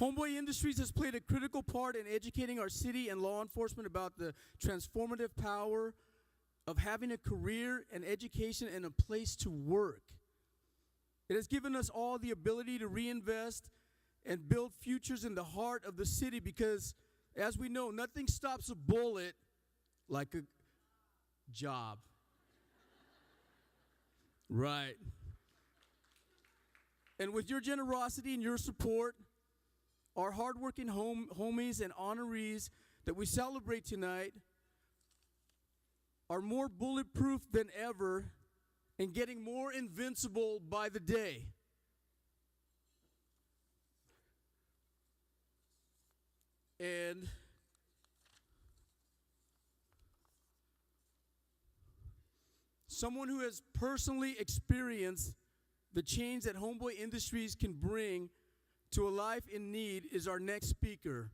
Homeboy Industries has played a critical part in educating our city and law enforcement about the transformative power of having a career and education and a place to work. It has given us all the ability to reinvest and build futures in the heart of the city because, as we know, nothing stops a bullet like a job. Right. And with your generosity and your support, our hardworking homies and honorees that we celebrate tonight are more bulletproof than ever and getting more invincible by the day. And someone who has personally experienced the change that Homeboy Industries can bring to a life in need is our next speaker.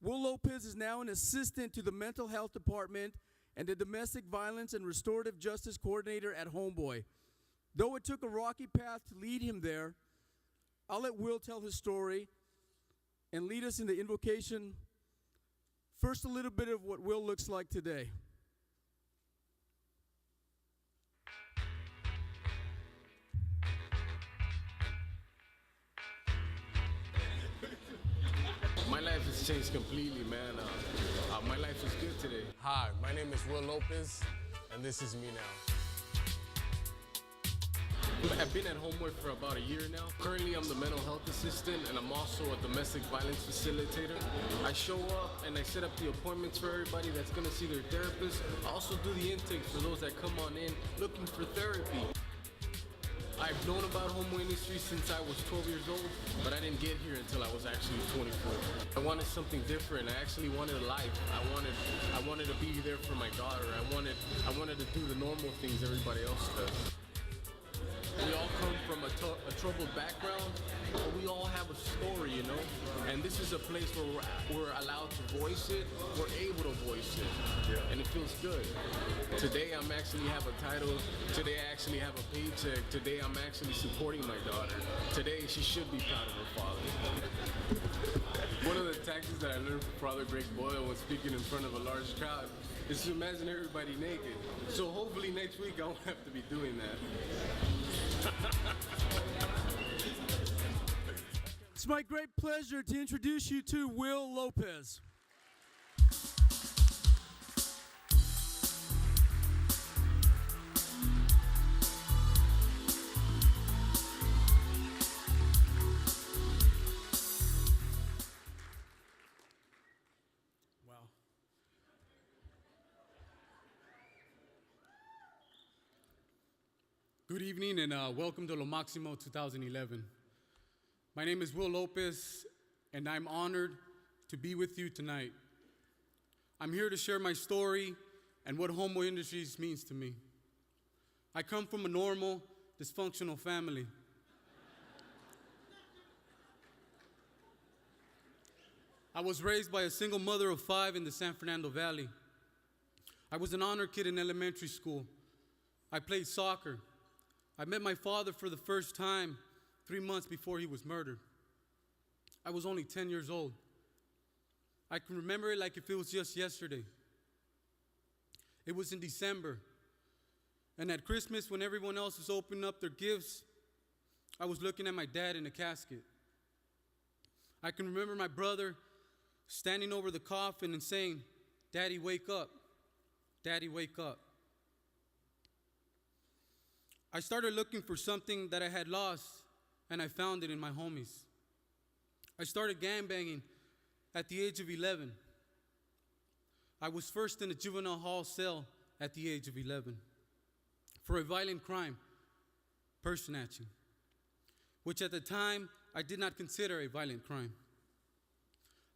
Will Lopez is now an assistant to the mental health department and the domestic violence and restorative justice coordinator at Homeboy. Though it took a rocky path to lead him there, I'll let Will tell his story and lead us in the invocation. First, a little bit of what Will looks like today. My life has changed completely, man. My life is good today. Hi, my name is Will Lopez, and this is me now. I've been at Homeboy for about a year now. Currently, I'm the mental health assistant, and I'm also a domestic violence facilitator. I show up and I set up the appointments for everybody that's gonna see their therapist. I also do the intake for those that come on in looking for therapy. I've known about Homeboy Industries since I was 12 years old, but I didn't get here until I was actually 24. I wanted something different. I actually wanted a life. I wanted to be there for my daughter. I wanted to do the normal things everybody else does. We all come from a troubled background, but we all have a story, you know? And this is a place where we're allowed to voice it, we're able to voice it, and it feels good. Today I'm actually have a title, today I actually have a paycheck, today I'm actually supporting my daughter. Today she should be proud of her father. One of the tactics that I learned from Father Greg Boyle when speaking in front of a large crowd is to imagine everybody naked. So hopefully next week I won't have to be doing that. It's my great pleasure to introduce you to Will Lopez. Wow. Good evening and welcome to Maximo 2011. My name is Will Lopez and I'm honored to be with you tonight. I'm here to share my story and what Homeboy Industries means to me. I come from a normal, dysfunctional family. I was raised by a single mother of 5 in the San Fernando Valley. I was an honor kid in elementary school. I played soccer. I met my father for the first time 3 months before he was murdered. I was only 10 years old. I can remember it like if it was just yesterday. It was in December. And at Christmas, when everyone else was opening up their gifts, I was looking at my dad in a casket. I can remember my brother standing over the coffin and saying, "Daddy, wake up. Daddy, wake up." I started looking for something that I had lost, and I found it in my homies. I started gangbanging at the age of 11. I was first in a juvenile hall cell at the age of 11 for a violent crime, purse snatching, which at the time I did not consider a violent crime.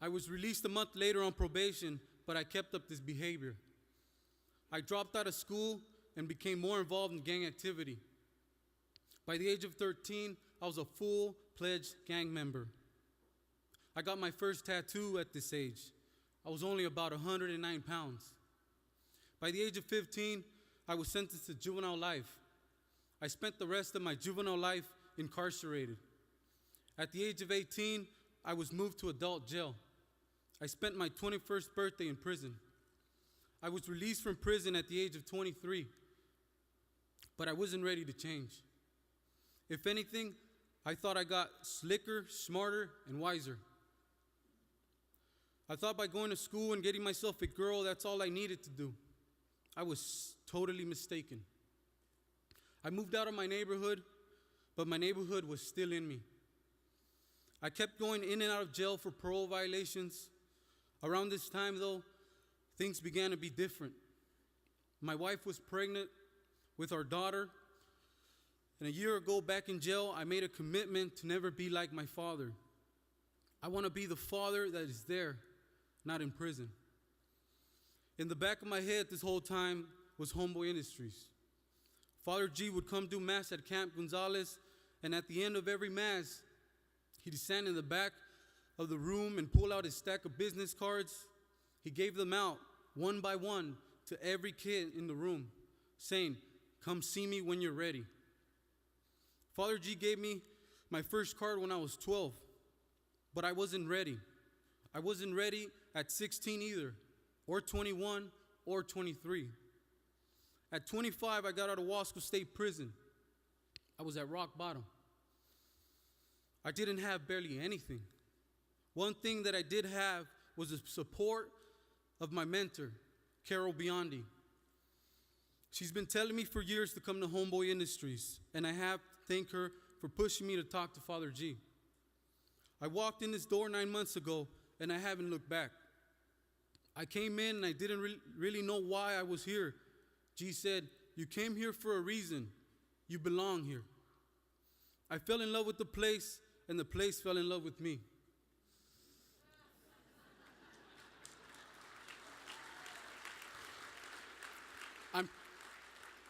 I was released a month later on probation, but I kept up this behavior. I dropped out of school and became more involved in gang activity. By the age of 13, I was a full-fledged gang member. I got my first tattoo at this age. I was only about 109 pounds. By the age of 15, I was sentenced to juvenile life. I spent the rest of my juvenile life incarcerated. At the age of 18, I was moved to adult jail. I spent my 21st birthday in prison. I was released from prison at the age of 23, but I wasn't ready to change. If anything, I thought I got slicker, smarter, and wiser. I thought by going to school and getting myself a girl, that's all I needed to do. I was totally mistaken. I moved out of my neighborhood, but my neighborhood was still in me. I kept going in and out of jail for parole violations. Around this time, though, things began to be different. My wife was pregnant with our daughter, and a year ago back in jail, I made a commitment to never be like my father. I want to be the father that is there, not in prison. In the back of my head this whole time was Homeboy Industries. Father G would come do mass at Camp Gonzales, and at the end of every mass, he'd stand in the back of the room and pull out his stack of business cards. He gave them out one by one to every kid in the room, saying, "Come see me when you're ready." Father G gave me my first card when I was 12, but I wasn't ready. I wasn't ready at 16 either, or 21, or 23. At 25, I got out of Wasco State Prison. I was at rock bottom. I didn't have barely anything. One thing that I did have was the support of my mentor, Carol Biondi. She's been telling me for years to come to Homeboy Industries, and I have to thank her for pushing me to talk to Father G. I walked in this door 9 months ago, and I haven't looked back. I came in, and I didn't really know why I was here. G said, "You came here for a reason. You belong here." I fell in love with the place, and the place fell in love with me.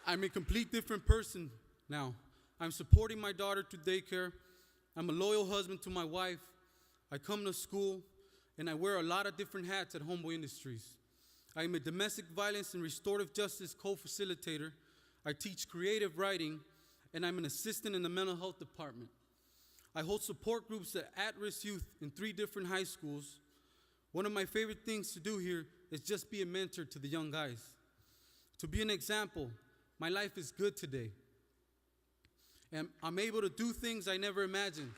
I'm a complete different person now. I'm supporting my daughter to daycare. I'm a loyal husband to my wife. I come to school, and I wear a lot of different hats at Homeboy Industries. I am a domestic violence and restorative justice co-facilitator. I teach creative writing, and I'm an assistant in the mental health department. I hold support groups at at-risk youth in 3 different high schools. One of my favorite things to do here is just be a mentor to the young guys. To be an example, my life is good today. And I'm able to do things I never imagined.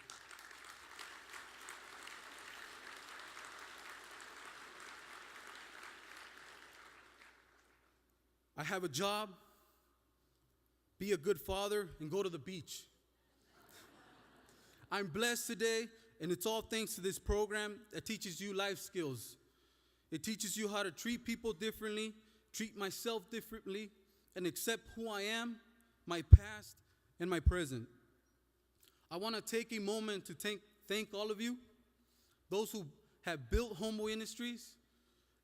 I have a job, be a good father, and go to the beach. I'm blessed today, and it's all thanks to this program that teaches you life skills. It teaches you how to treat people differently, treat myself differently, and accept who I am, my past, and my present. I want to take a moment to thank all of you, those who have built Homeboy Industries,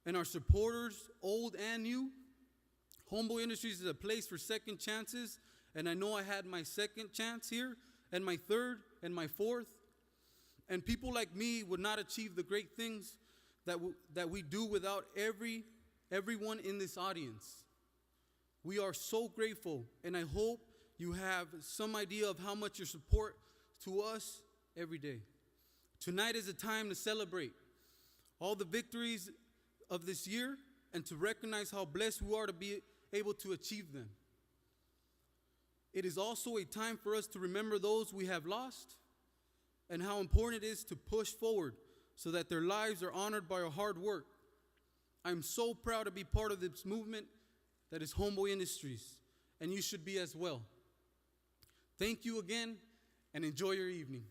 and our supporters, old and new. Homeboy Industries is a place for second chances, and I know I had my second chance here, and my third, and my fourth. And people like me would not achieve the great things that we do without everyone in this audience. We are so grateful, and I hope you have some idea of how much your support to us every day. Tonight is a time to celebrate all the victories of this year and to recognize how blessed we are to be able to achieve them. It is also a time for us to remember those we have lost and how important it is to push forward so that their lives are honored by our hard work. I'm so proud to be part of this movement that is Homeboy Industries, and you should be as well. Thank you again, and enjoy your evening.